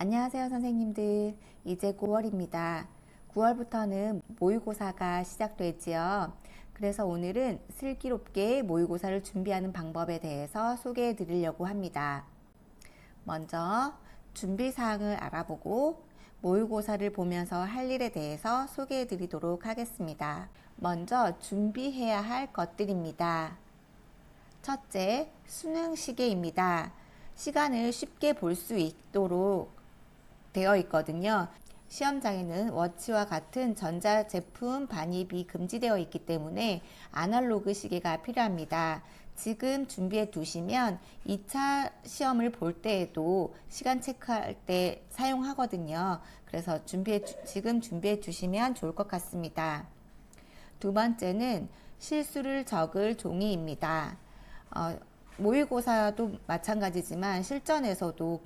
안녕하세요, 선생님들. 이제 9월입니다. 9월부터는 모의고사가 시작되지요. 그래서 오늘은 슬기롭게 모의고사를 준비하는 방법에 대해서 소개해 드리려고 합니다. 먼저 준비사항을 알아보고 모의고사를 보면서 할 일에 대해서 소개해 드리도록 하겠습니다. 먼저 준비해야 할 것들입니다. 첫째, 수능 시계입니다. 시간을 쉽게 볼 수 있도록 되어 있거든요. 시험장에는 워치와 같은 전자제품 반입이 금지되어 있기 때문에 아날로그 시계가 필요합니다. 지금 준비해 두시면 2차 시험을 볼 때에도 시간 체크할 때 사용하거든요. 그래서 지금 준비해 주시면 좋을 것 같습니다. 두 번째는 실수를 적을 종이입니다. 모의고사도 마찬가지지만 실전에서도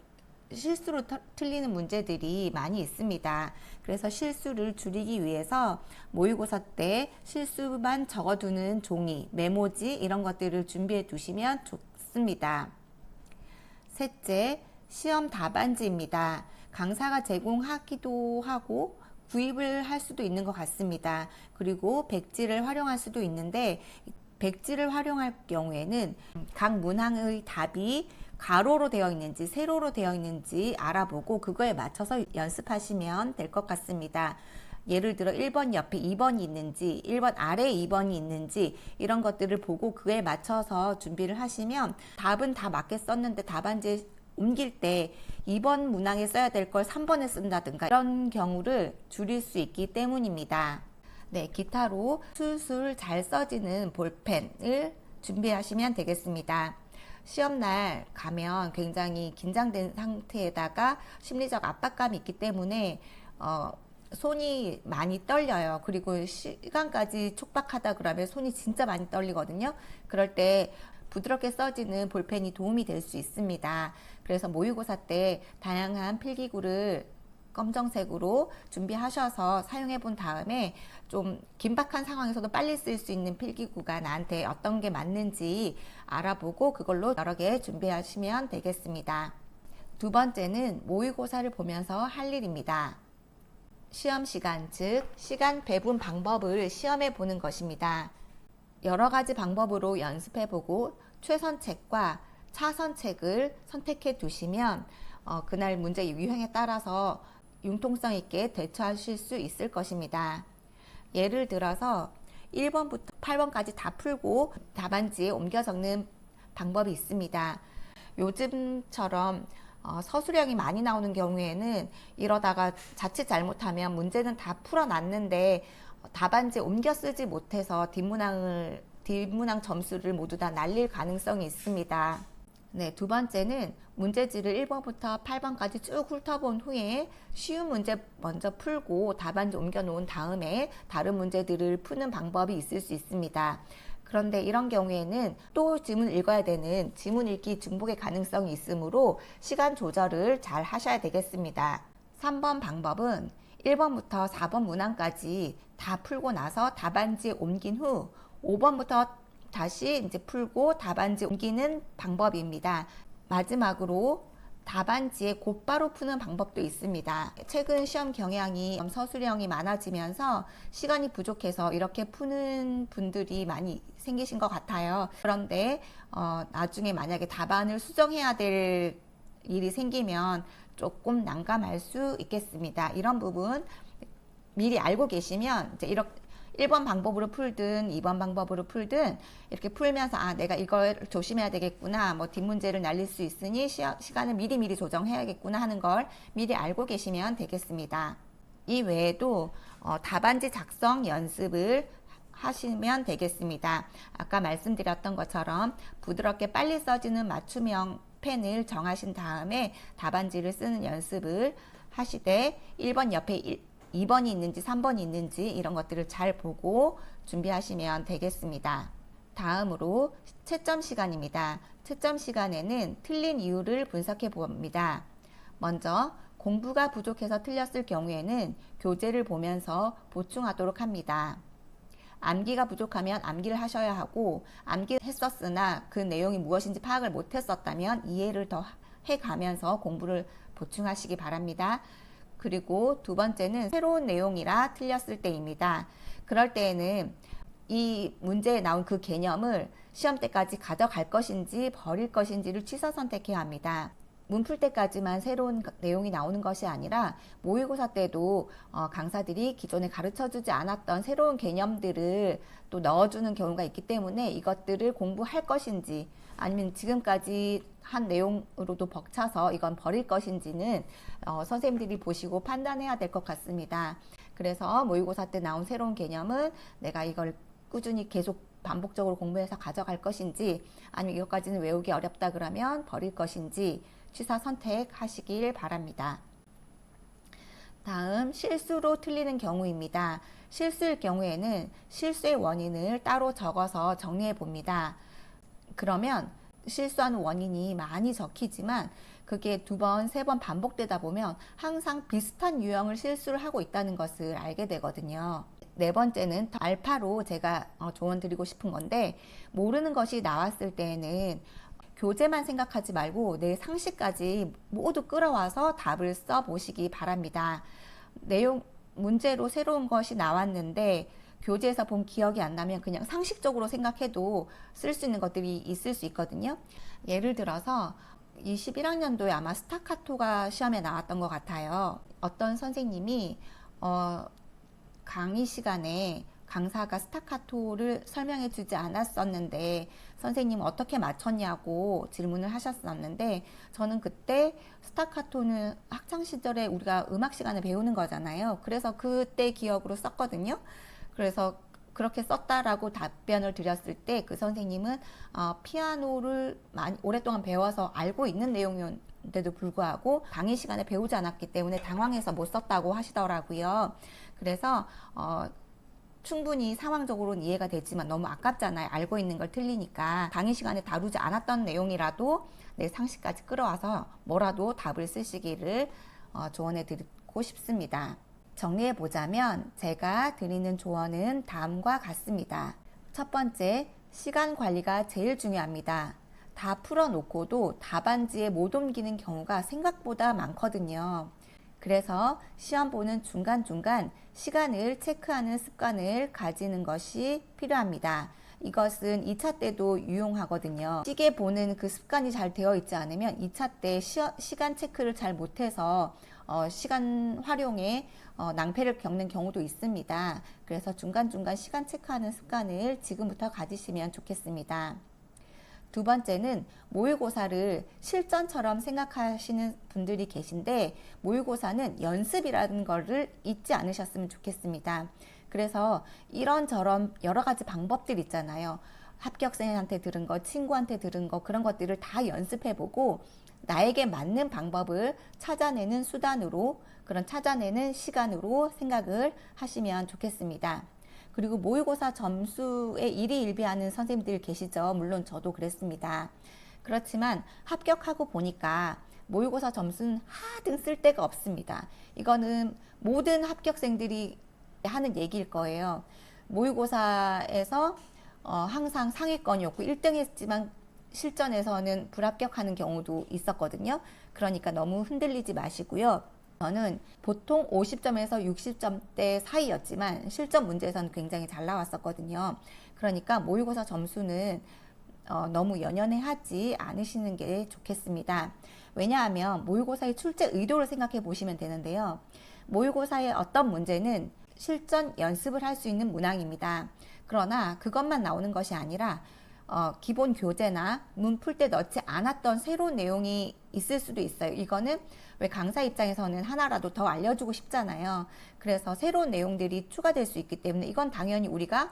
실수로 틀리는 문제들이 많이 있습니다. 그래서 실수를 줄이기 위해서 모의고사 때 실수만 적어두는 종이, 메모지 이런 것들을 준비해 두시면 좋습니다. 셋째, 시험 답안지입니다. 강사가 제공하기도 하고 구입을 할 수도 있는 것 같습니다. 그리고 백지를 활용할 수도 있는데 백지를 활용할 경우에는 각 문항의 답이 가로로 되어 있는지 세로로 되어 있는지 알아보고 그거에 맞춰서 연습하시면 될 것 같습니다. 예를 들어 1번 옆에 2번이 있는지 1번 아래에 2번이 있는지 이런 것들을 보고 그에 맞춰서 준비를 하시면 답은 다 맞게 썼는데 답안지에 옮길 때 2번 문항에 써야 될 걸 3번에 쓴다든가 이런 경우를 줄일 수 있기 때문입니다. 네, 기타로 술술 잘 써지는 볼펜을 준비하시면 되겠습니다. 시험날 가면 굉장히 긴장된 상태에다가 심리적 압박감이 있기 때문에 손이 많이 떨려요. 그리고 시간까지 촉박하다 그러면 손이 진짜 많이 떨리거든요. 그럴 때 부드럽게 써지는 볼펜이 도움이 될 수 있습니다. 그래서 모의고사 때 다양한 필기구를 검정색으로 준비하셔서 사용해 본 다음에 좀 긴박한 상황에서도 빨리 쓸 수 있는 필기구가 나한테 어떤 게 맞는지 알아보고 그걸로 여러 개 준비하시면 되겠습니다. 두 번째는 모의고사를 보면서 할 일입니다. 시험 시간, 즉 시간 배분 방법을 시험해 보는 것입니다. 여러 가지 방법으로 연습해 보고 최선책과 차선책을 선택해 두시면 그날 문제 유형에 따라서 융통성 있게 대처하실 수 있을 것입니다. 예를 들어서 1번부터 8번까지 다 풀고 답안지에 옮겨 적는 방법이 있습니다. 요즘처럼 서술형이 많이 나오는 경우에는 이러다가 자칫 잘못하면 문제는 다 풀어놨는데 답안지에 옮겨 쓰지 못해서 뒷문항 점수를 모두 다 날릴 가능성이 있습니다. 네, 두 번째는 문제지를 1번부터 8번까지 쭉 훑어본 후에 쉬운 문제 먼저 풀고 답안지 옮겨 놓은 다음에 다른 문제들을 푸는 방법이 있을 수 있습니다. 그런데 이런 경우에는 또 지문을 읽어야 되는 지문 읽기 중복의 가능성이 있으므로 시간 조절을 잘 하셔야 되겠습니다. 3번 방법은 1번부터 4번 문항까지 다 풀고 나서 답안지에 옮긴 후 5번부터 다시 이제 풀고 답안지 옮기는 방법입니다. 마지막으로 답안지에 곧바로 푸는 방법도 있습니다. 최근 시험 경향이 서술형이 많아지면서 시간이 부족해서 이렇게 푸는 분들이 많이 생기신 것 같아요. 그런데 나중에 만약에 답안을 수정해야 될 일이 생기면 조금 난감할 수 있겠습니다. 이런 부분 미리 알고 계시면 이제 이렇게 1번 방법으로 풀든 2번 방법으로 풀든 이렇게 풀면서 내가 이걸 조심해야 되겠구나, 뭐 뒷문제를 날릴 수 있으니 시간을 미리 조정해야겠구나 하는 걸 미리 알고 계시면 되겠습니다. 이 외에도 답안지 작성 연습을 하시면 되겠습니다. 아까 말씀드렸던 것처럼 부드럽게 빨리 써지는 맞춤형 펜을 정하신 다음에 답안지를 쓰는 연습을 하시되 1번 옆에 2번이 있는지 3번이 있는지 이런 것들을 잘 보고 준비하시면 되겠습니다. 다음으로 채점 시간입니다. 채점 시간에는 틀린 이유를 분석해 봅니다. 먼저 공부가 부족해서 틀렸을 경우에는 교재를 보면서 보충하도록 합니다. 암기가 부족하면 암기를 하셔야 하고 암기했었으나 그 내용이 무엇인지 파악을 못했었다면 이해를 더 가면서 공부를 보충하시기 바랍니다. 그리고 두 번째는 새로운 내용이라 틀렸을 때입니다. 그럴 때에는 이 문제에 나온 그 개념을 시험 때까지 가져갈 것인지 버릴 것인지를 취사 선택해야 합니다. 문 풀 때까지만 새로운 내용이 나오는 것이 아니라 모의고사 때도 강사들이 기존에 가르쳐주지 않았던 새로운 개념들을 또 넣어주는 경우가 있기 때문에 이것들을 공부할 것인지 아니면 지금까지 한 내용으로도 벅차서 이건 버릴 것인지는 선생님들이 보시고 판단해야 될 것 같습니다. 그래서 모의고사 때 나온 새로운 개념은 내가 이걸 꾸준히 계속 반복적으로 공부해서 가져갈 것인지 아니면 이것까지는 외우기 어렵다 그러면 버릴 것인지 취사 선택하시길 바랍니다. 다음 실수로 틀리는 경우입니다. 실수일 경우에는 실수의 원인을 따로 적어서 정리해 봅니다. 그러면 실수하는 원인이 많이 적히지만 그게 두 번, 세 번 반복되다 보면 항상 비슷한 유형을 실수를 하고 있다는 것을 알게 되거든요. 네 번째는 알파로 제가 조언 드리고 싶은 건데 모르는 것이 나왔을 때에는 교재만 생각하지 말고 내 상식까지 모두 끌어와서 답을 써 보시기 바랍니다. 내용 문제로 새로운 것이 나왔는데 교재에서 본 기억이 안 나면 그냥 상식적으로 생각해도 쓸 수 있는 것들이 있을 수 있거든요. 예를 들어서 21학년도에 아마 스타카토가 시험에 나왔던 것 같아요. 어떤 선생님이 강의 시간에 강사가 스타카토를 설명해 주지 않았었는데 선생님 어떻게 맞췄냐고 질문을 하셨었는데 저는 그때 스타카토는 학창시절에 우리가 음악 시간에 배우는 거잖아요. 그래서 그때 기억으로 썼거든요. 그래서 그렇게 썼다라고 답변을 드렸을 때 그 선생님은 피아노를 많이 오랫동안 배워서 알고 있는 내용인데도 불구하고 강의 시간에 배우지 않았기 때문에 당황해서 못 썼다고 하시더라고요. 그래서 충분히 상황적으로는 이해가 되지만 너무 아깝잖아요. 알고 있는 걸 틀리니까 강의 시간에 다루지 않았던 내용이라도 내 상식까지 끌어와서 뭐라도 답을 쓰시기를 조언해 드리고 싶습니다. 정리해 보자면 제가 드리는 조언은 다음과 같습니다. 첫 번째, 시간 관리가 제일 중요합니다. 다 풀어놓고도 답안지에 못 옮기는 경우가 생각보다 많거든요. 그래서 시험 보는 중간중간 시간을 체크하는 습관을 가지는 것이 필요합니다. 이것은 2차 때도 유용하거든요. 시계 보는 그 습관이 잘 되어 있지 않으면 2차 때 시간 체크를 잘 못해서 시간 활용에 낭패를 겪는 경우도 있습니다. 그래서 중간중간 시간 체크하는 습관을 지금부터 가지시면 좋겠습니다. 두 번째는 모의고사를 실전처럼 생각하시는 분들이 계신데 모의고사는 연습이라는 것을 잊지 않으셨으면 좋겠습니다. 그래서 이런저런 여러 가지 방법들 있잖아요. 합격생한테 들은 거, 친구한테 들은 거 그런 것들을 다 연습해보고 나에게 맞는 방법을 찾아내는 수단으로 그런 찾아내는 시간으로 생각을 하시면 좋겠습니다. 그리고 모의고사 점수에 일희일비하는 선생님들 계시죠. 물론 저도 그랬습니다. 그렇지만 합격하고 보니까 모의고사 점수는 하등 쓸 데가 없습니다. 이거는 모든 합격생들이 하는 얘기일 거예요. 모의고사에서 항상 상위권이었고 1등 했지만 실전에서는 불합격하는 경우도 있었거든요. 그러니까 너무 흔들리지 마시고요. 저는 보통 50점에서 60점대 사이였지만 실전 문제에서는 굉장히 잘 나왔었거든요. 그러니까 모의고사 점수는 너무 연연해 하지 않으시는 게 좋겠습니다. 왜냐하면 모의고사의 출제 의도를 생각해 보시면 되는데요. 모의고사의 어떤 문제는 실전 연습을 할 수 있는 문항입니다. 그러나 그것만 나오는 것이 아니라 기본 교재나 문 풀 때 넣지 않았던 새로운 내용이 있을 수도 있어요. 이거는 왜 강사 입장에서는 하나라도 더 알려주고 싶잖아요. 그래서 새로운 내용들이 추가될 수 있기 때문에 이건 당연히 우리가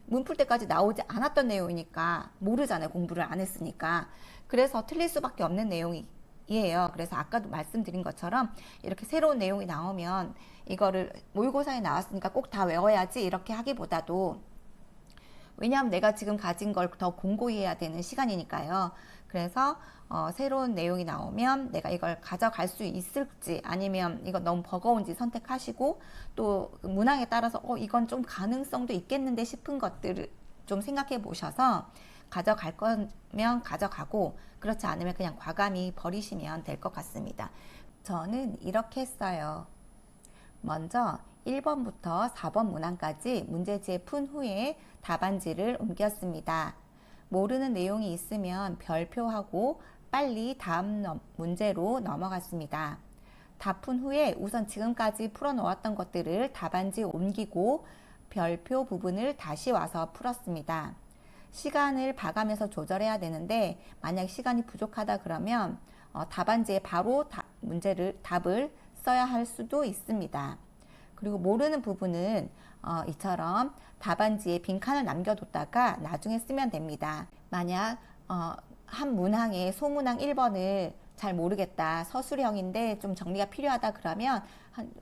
문 풀 때까지 나오지 않았던 내용이니까 모르잖아요. 공부를 안 했으니까. 그래서 틀릴 수밖에 없는 내용이에요. 그래서 아까도 말씀드린 것처럼 이렇게 새로운 내용이 나오면 이거를 모의고사에 나왔으니까 꼭 다 외워야지 이렇게 하기보다도 왜냐하면 내가 지금 가진 걸 더 공고히 해야 되는 시간이니까요. 그래서 새로운 내용이 나오면 내가 이걸 가져갈 수 있을지 아니면 이건 너무 버거운지 선택하시고 또 문항에 따라서 이건 좀 가능성도 있겠는데 싶은 것들을 좀 생각해 보셔서 가져갈 거면 가져가고 그렇지 않으면 그냥 과감히 버리시면 될 것 같습니다. 저는 이렇게 했어요. 먼저 1번부터 4번 문항까지 문제지에 푼 후에 답안지를 옮겼습니다. 모르는 내용이 있으면 별표하고 빨리 다음 문제로 넘어갔습니다. 다 푼 후에 우선 지금까지 풀어놓았던 것들을 답안지에 옮기고 별표 부분을 다시 와서 풀었습니다. 시간을 봐가면서 조절해야 되는데 만약 시간이 부족하다 그러면 답안지에 바로 답을 써야 할 수도 있습니다. 그리고 모르는 부분은 이처럼 답안지에 빈칸을 남겨뒀다가 나중에 쓰면 됩니다. 만약 한 문항에 소문항 1번을 잘 모르겠다, 서술형인데 좀 정리가 필요하다 그러면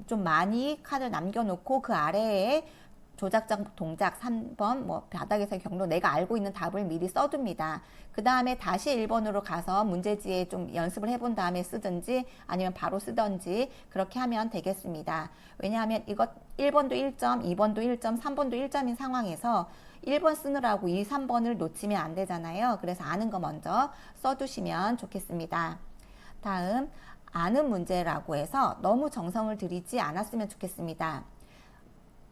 좀 많이 칸을 남겨놓고 그 아래에 조작적 동작 3번 뭐 바닥에서의 경로 내가 알고 있는 답을 미리 써둡니다. 그 다음에 다시 1번으로 가서 문제지에 좀 연습을 해본 다음에 쓰든지 아니면 바로 쓰든지 그렇게 하면 되겠습니다. 왜냐하면 이것 1번도 1점, 2번도 1점, 3번도 1점인 상황에서 1번 쓰느라고 2, 3번을 놓치면 안 되잖아요. 그래서 아는 거 먼저 써두시면 좋겠습니다. 다음 아는 문제라고 해서 너무 정성을 들이지 않았으면 좋겠습니다.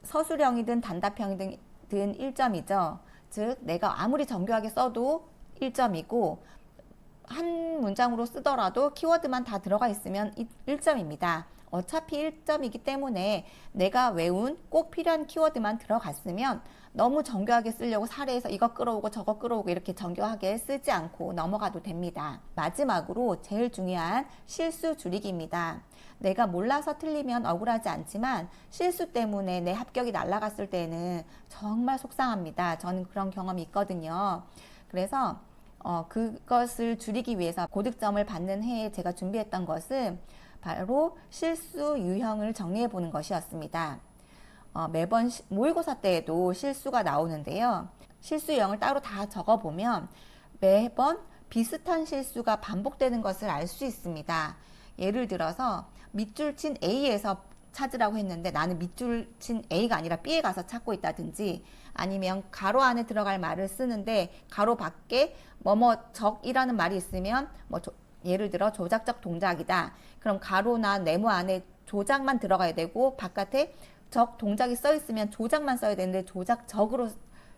서술형이든 단답형이든 1점이죠. 즉 내가 아무리 정교하게 써도 1점이고 한 문장으로 쓰더라도 키워드만 다 들어가 있으면 1점입니다. 어차피 1점이기 때문에 내가 외운 꼭 필요한 키워드만 들어갔으면 너무 정교하게 쓰려고 사례에서 이거 끌어오고 저거 끌어오고 이렇게 정교하게 쓰지 않고 넘어가도 됩니다. 마지막으로 제일 중요한 실수 줄이기입니다. 내가 몰라서 틀리면 억울하지 않지만 실수 때문에 내 합격이 날아갔을 때는 정말 속상합니다. 저는 그런 경험이 있거든요. 그래서 그것을 줄이기 위해서 고득점을 받는 해에 제가 준비했던 것은 바로 실수 유형을 정리해 보는 것이었습니다. 매번 모의고사 때에도 실수가 나오는데요. 실수 유형을 따로 다 적어보면 매번 비슷한 실수가 반복되는 것을 알 수 있습니다. 예를 들어서 밑줄 친 A에서 찾으라고 했는데 나는 밑줄 친 A가 아니라 B에 가서 찾고 있다든지 아니면 가로 안에 들어갈 말을 쓰는데 가로 밖에 적이라는 말이 있으면 예를 들어 조작적 동작이다. 그럼 가로나 네모 안에 조작만 들어가야 되고 바깥에 적 동작이 써 있으면 조작만 써야 되는데 조작적으로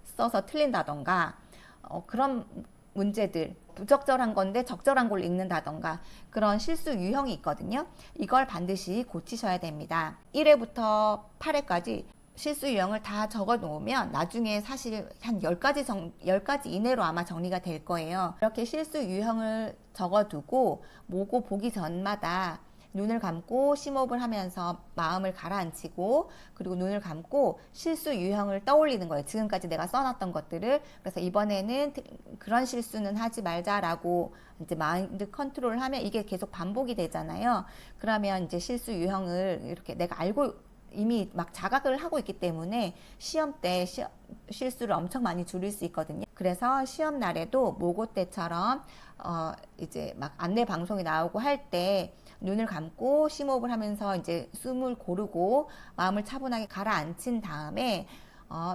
써서 틀린다던가 그런 문제들, 부적절한 건데 적절한 걸 읽는다던가 그런 실수 유형이 있거든요. 이걸 반드시 고치셔야 됩니다. 1회부터 8회까지 실수 유형을 다 적어 놓으면 나중에 사실 한 10가지 이내로 아마 정리가 될 거예요. 이렇게 실수 유형을 적어 두고 모고 보기 전마다 눈을 감고 심호흡을 하면서 마음을 가라앉히고 그리고 눈을 감고 실수 유형을 떠올리는 거예요. 지금까지 내가 써놨던 것들을. 그래서 이번에는 그런 실수는 하지 말자라고 이제 마인드 컨트롤을 하면 이게 계속 반복이 되잖아요. 그러면 이제 실수 유형을 이렇게 내가 알고 이미 막 자각을 하고 있기 때문에 시험 때 실수를 엄청 많이 줄일 수 있거든요. 그래서 시험 날에도 모고 때처럼 이제 막 안내 방송이 나오고 할 때 눈을 감고 심호흡을 하면서 이제 숨을 고르고 마음을 차분하게 가라앉힌 다음에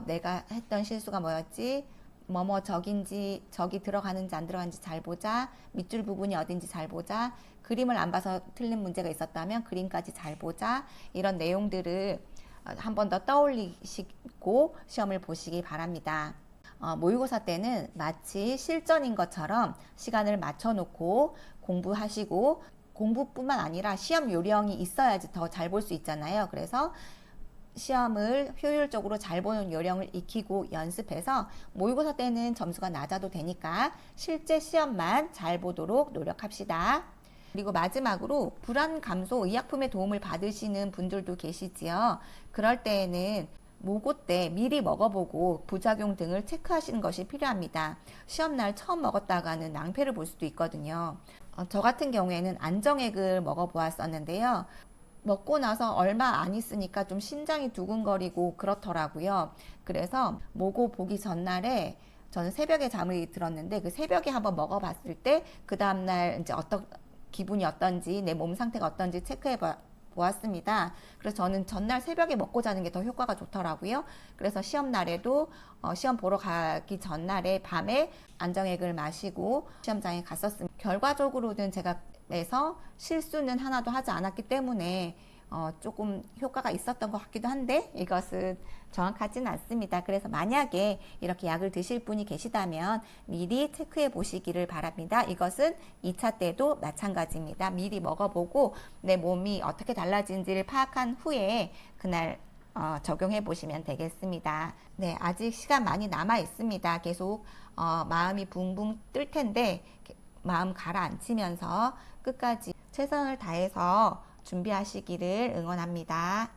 내가 했던 실수가 뭐였지? 적이 들어가는지 안 들어가는지 잘 보자. 밑줄 부분이 어딘지 잘 보자. 그림을 안 봐서 틀린 문제가 있었다면 그림까지 잘 보자. 이런 내용들을 한 번 더 떠올리시고 시험을 보시기 바랍니다. 모의고사 때는 마치 실전인 것처럼 시간을 맞춰놓고 공부하시고 공부뿐만 아니라 시험 요령이 있어야지 더 잘 볼 수 있잖아요. 그래서 시험을 효율적으로 잘 보는 요령을 익히고 연습해서 모의고사 때는 점수가 낮아도 되니까 실제 시험만 잘 보도록 노력합시다. 그리고 마지막으로 불안 감소 의약품의 도움을 받으시는 분들도 계시지요. 그럴 때에는 모고 때 미리 먹어보고 부작용 등을 체크하시는 것이 필요합니다. 시험날 처음 먹었다가는 낭패를 볼 수도 있거든요. 저 같은 경우에는 안정액을 먹어보았었는데요. 먹고 나서 얼마 안 있으니까 좀 심장이 두근거리고 그렇더라고요. 그래서 모고 보기 전날에 저는 새벽에 잠을 들었는데 그 새벽에 한번 먹어봤을 때 그 다음날 이제 기분이 어떤지 내 몸 상태가 어떤지 체크해 보았습니다. 그래서 저는 전날 새벽에 먹고 자는 게 더 효과가 좋더라고요. 그래서 시험 날에도 시험 보러 가기 전날에 밤에 안정액을 마시고 시험장에 갔었습니다. 결과적으로는 제가 에서 실수는 하나도 하지 않았기 때문에 조금 효과가 있었던 것 같기도 한데 이것은 정확하지는 않습니다. 그래서 만약에 이렇게 약을 드실 분이 계시다면 미리 체크해 보시기를 바랍니다. 이것은 2차 때도 마찬가지입니다. 미리 먹어보고 내 몸이 어떻게 달라진지를 파악한 후에 그날 적용해 보시면 되겠습니다. 네, 아직 시간 많이 남아 있습니다. 계속 마음이 붕붕 뜰 텐데 마음 가라앉히면서 끝까지 최선을 다해서 준비하시기를 응원합니다.